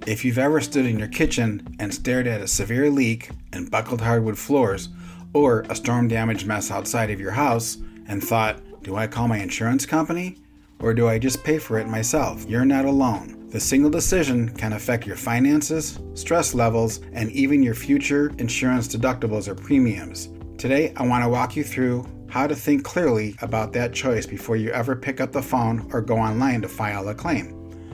If you've ever stood in your kitchen and stared at a severe leak and buckled hardwood floors, or a storm-damaged mess outside of your house and thought, do I call my insurance company? Or do I just pay for it myself? You're not alone. The single decision can affect your finances, stress levels, and even your future insurance deductibles or premiums. Today, I want to walk you through how to think clearly about that choice before you ever pick up the phone or go online to file a claim.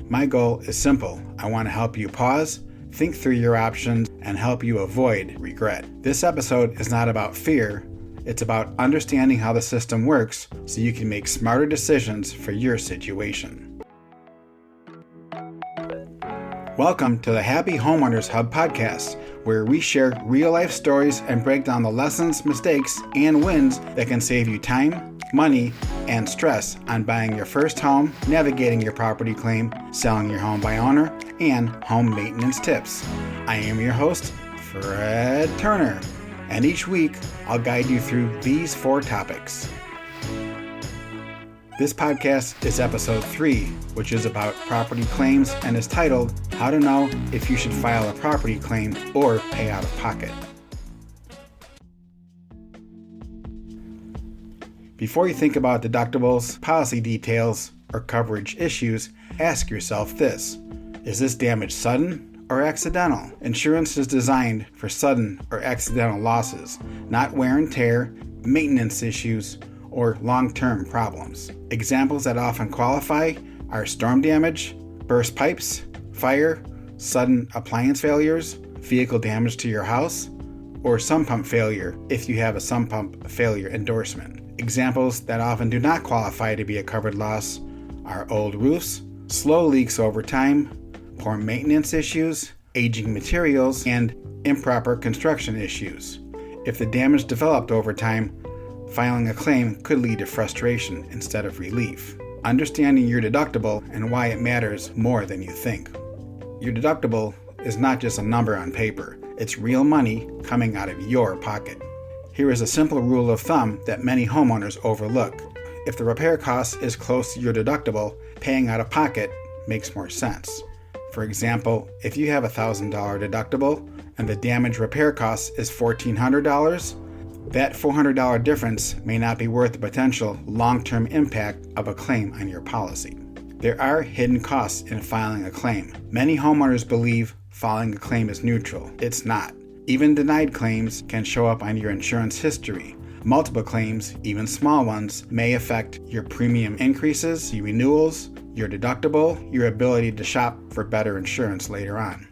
My goal is simple. I want to help you pause, think through your options, and help you avoid regret. This episode is not about fear. It's about understanding how the system works so you can make smarter decisions for your situation. Welcome to the Happy Homeowners Hub Podcast, where we share real-life stories and break down the lessons, mistakes, and wins that can save you time, money, and stress on buying your first home, navigating your property claim, selling your home by owner, and home maintenance tips. I am your host, Fred Turner, and each week I'll guide you through these 4 topics. This podcast is episode 3, which is about property claims and is titled, How to Know If You Should File a Property Claim or Pay Out of Pocket. Before you think about deductibles, policy details, or coverage issues, ask yourself this. Is this damage sudden or accidental? Insurance is designed for sudden or accidental losses, not wear and tear, maintenance issues, or long-term problems. Examples that often qualify are storm damage, burst pipes, fire, sudden appliance failures, vehicle damage to your house, or sump pump failure if you have a sump pump failure endorsement. Examples that often do not qualify to be a covered loss are old roofs, slow leaks over time, poor maintenance issues, aging materials, and improper construction issues. If the damage developed over time, filing a claim could lead to frustration instead of relief. Understanding your deductible and why it matters more than you think. Your deductible is not just a number on paper, it's real money coming out of your pocket. Here is a simple rule of thumb that many homeowners overlook. If the repair cost is close to your deductible, paying out of pocket makes more sense. For example, if you have a $1,000 deductible and the damage repair cost is $1,400, that $400 difference may not be worth the potential long-term impact of a claim on your policy. There are hidden costs in filing a claim. Many homeowners believe filing a claim is neutral. It's not. Even denied claims can show up on your insurance history. Multiple claims, even small ones, may affect your premium increases, your renewals, your deductible, your ability to shop for better insurance later on.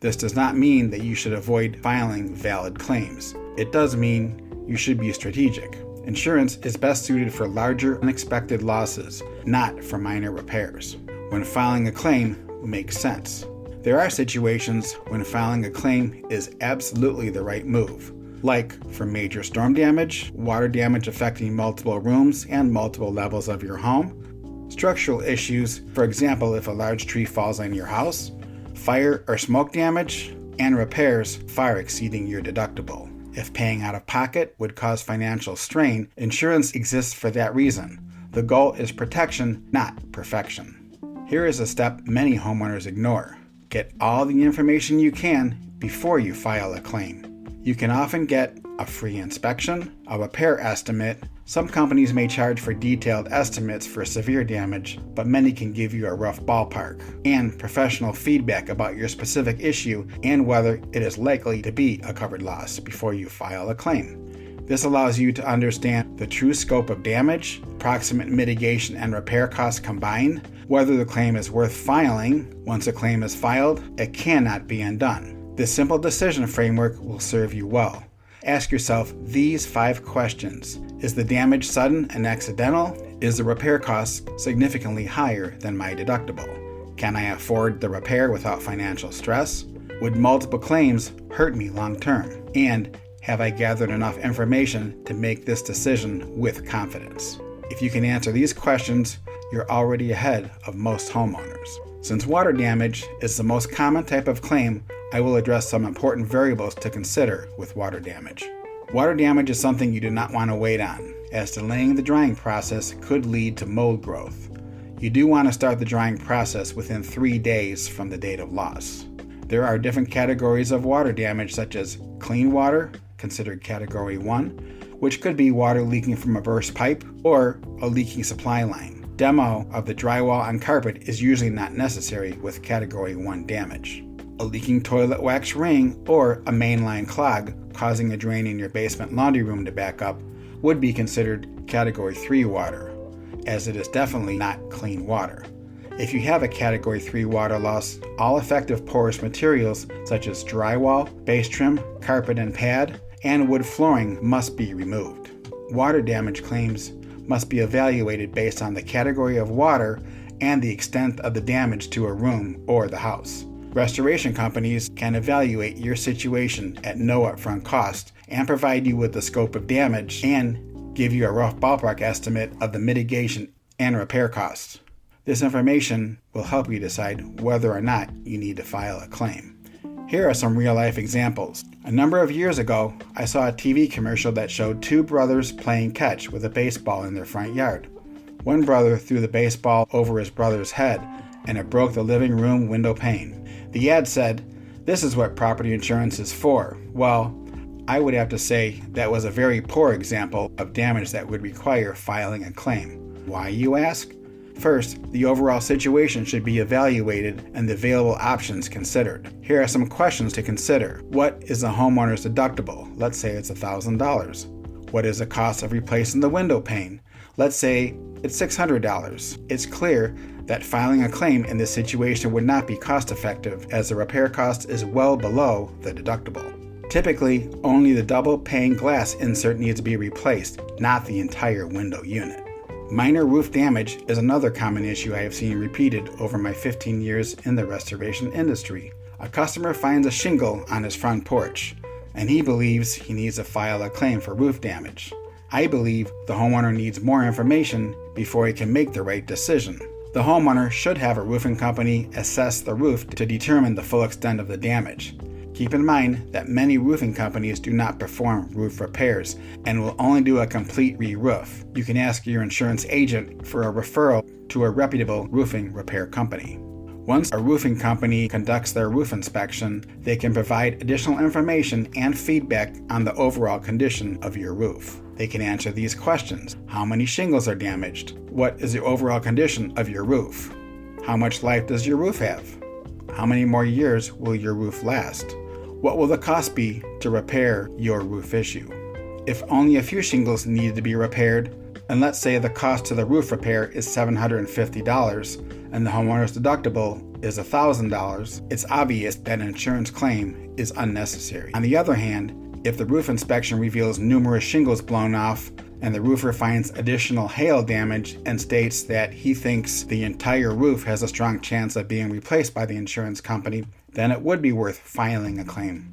This does not mean that you should avoid filing valid claims. It does mean you should be strategic. Insurance is best suited for larger unexpected losses, not for minor repairs. When filing a claim makes sense. There are situations when filing a claim is absolutely the right move, like for major storm damage, water damage affecting multiple rooms and multiple levels of your home, structural issues, for example if a large tree falls on your house, fire or smoke damage, and repairs far exceeding your deductible. If paying out of pocket would cause financial strain, insurance exists for that reason. The goal is protection, not perfection. Here is a step many homeowners ignore. Get all the information you can before you file a claim. You can often get a free inspection, a repair estimate. Some companies may charge for detailed estimates for severe damage, but many can give you a rough ballpark, and professional feedback about your specific issue and whether it is likely to be a covered loss before you file a claim. This allows you to understand the true scope of damage, approximate mitigation and repair costs combined, whether the claim is worth filing. Once a claim is filed, it cannot be undone. This simple decision framework will serve you well. Ask yourself these 5 questions. Is the damage sudden and accidental? Is the repair cost significantly higher than my deductible? Can I afford the repair without financial stress? Would multiple claims hurt me long term? And have I gathered enough information to make this decision with confidence? If you can answer these questions, you're already ahead of most homeowners. Since water damage is the most common type of claim, I will address some important variables to consider with water damage. Water damage is something you do not want to wait on, as delaying the drying process could lead to mold growth. You do want to start the drying process within 3 days from the date of loss. There are different categories of water damage, such as clean water, considered Category 1, which could be water leaking from a burst pipe or a leaking supply line. Demo of the drywall on carpet is usually not necessary with Category 1 damage. A leaking toilet wax ring or a mainline clog causing a drain in your basement laundry room to back up would be considered Category 3 water, as it is definitely not clean water. If you have a Category 3 water loss, all effective porous materials such as drywall, base trim, carpet and pad, and wood flooring must be removed. Water damage claims must be evaluated based on the category of water and the extent of the damage to a room or the house. Restoration companies can evaluate your situation at no upfront cost and provide you with the scope of damage and give you a rough ballpark estimate of the mitigation and repair costs. This information will help you decide whether or not you need to file a claim. Here are some real-life examples. A number of years ago, I saw a TV commercial that showed two brothers playing catch with a baseball in their front yard. One brother threw the baseball over his brother's head, and it broke the living room window pane. The ad said, "This is what property insurance is for." Well, I would have to say that was a very poor example of damage that would require filing a claim. Why, you ask? First, the overall situation should be evaluated and the available options considered. Here are some questions to consider. What is a homeowner's deductible? Let's say it's $1,000. What is the cost of replacing the window pane? Let's say it's $600. It's clear that filing a claim in this situation would not be cost effective, as the repair cost is well below the deductible. Typically, only the double pane glass insert needs to be replaced, not the entire window unit. Minor roof damage is another common issue I have seen repeated over my 15 years in the restoration industry. A customer finds a shingle on his front porch, and he believes he needs to file a claim for roof damage. I believe the homeowner needs more information before he can make the right decision. The homeowner should have a roofing company assess the roof to determine the full extent of the damage. Keep in mind that many roofing companies do not perform roof repairs and will only do a complete re-roof. You can ask your insurance agent for a referral to a reputable roofing repair company. Once a roofing company conducts their roof inspection, they can provide additional information and feedback on the overall condition of your roof. They can answer these questions. How many shingles are damaged? What is the overall condition of your roof? How much life does your roof have? How many more years will your roof last? What will the cost be to repair your roof issue? If only a few shingles needed to be repaired, and let's say the cost to the roof repair is $750 and the homeowner's deductible is $1,000, it's obvious that an insurance claim is unnecessary. On the other hand, if the roof inspection reveals numerous shingles blown off and the roofer finds additional hail damage and states that he thinks the entire roof has a strong chance of being replaced by the insurance company, then it would be worth filing a claim.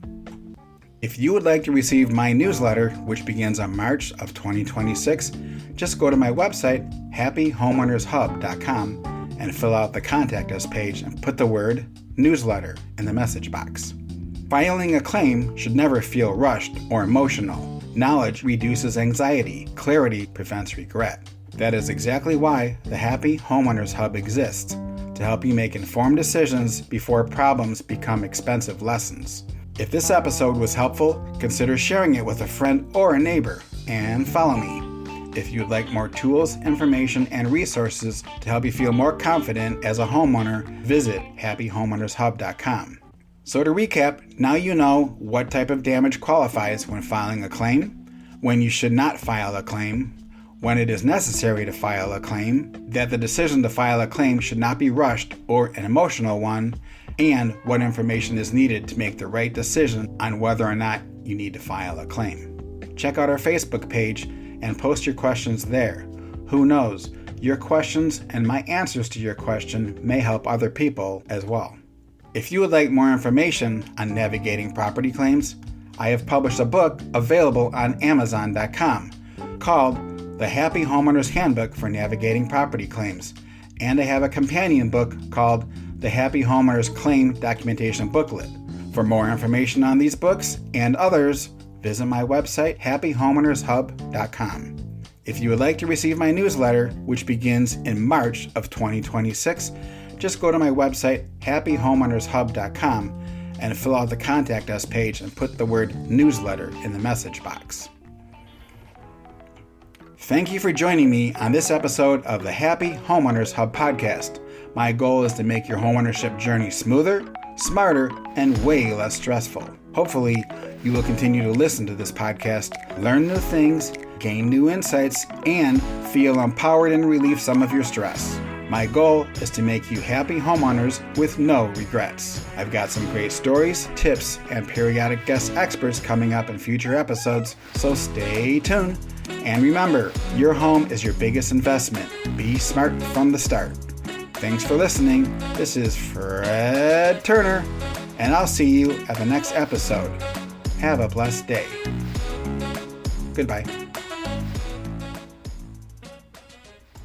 If you would like to receive my newsletter, which begins on March of 2026, just go to my website, happyhomeownershub.com, and fill out the Contact Us page and put the word newsletter in the message box. Filing a claim should never feel rushed or emotional. Knowledge reduces anxiety. Clarity prevents regret. That is exactly why the Happy Homeowners Hub exists, to help you make informed decisions before problems become expensive lessons. If this episode was helpful, consider sharing it with a friend or a neighbor, and follow me. If you'd like more tools, information, and resources to help you feel more confident as a homeowner, visit happyhomeownershub.com. So to recap, now you know what type of damage qualifies when filing a claim, when you should not file a claim, when it is necessary to file a claim, that the decision to file a claim should not be rushed or an emotional one, and what information is needed to make the right decision on whether or not you need to file a claim. Check out our Facebook page and post your questions there. Who knows, your questions and my answers to your question may help other people as well. If you would like more information on navigating property claims, I have published a book available on Amazon.com called The Happy Homeowners Handbook for Navigating Property Claims, and I have a companion book called The Happy Homeowners Claim Documentation Booklet. For more information on these books and others, visit my website, happyhomeownershub.com. If you would like to receive my newsletter, which begins in March of 2026, just go to my website, happyhomeownershub.com, and fill out the Contact Us page and put the word newsletter in the message box. Thank you for joining me on this episode of the Happy Homeowners Hub Podcast. My goal is to make your homeownership journey smoother, smarter, and way less stressful. Hopefully, you will continue to listen to this podcast, learn new things, gain new insights, and feel empowered and relieve some of your stress. My goal is to make you happy homeowners with no regrets. I've got some great stories, tips, and periodic guest experts coming up in future episodes, so stay tuned. And remember, your home is your biggest investment. Be smart from the start. Thanks for listening. This is Fred Turner, and I'll see you at the next episode. Have a blessed day. Goodbye.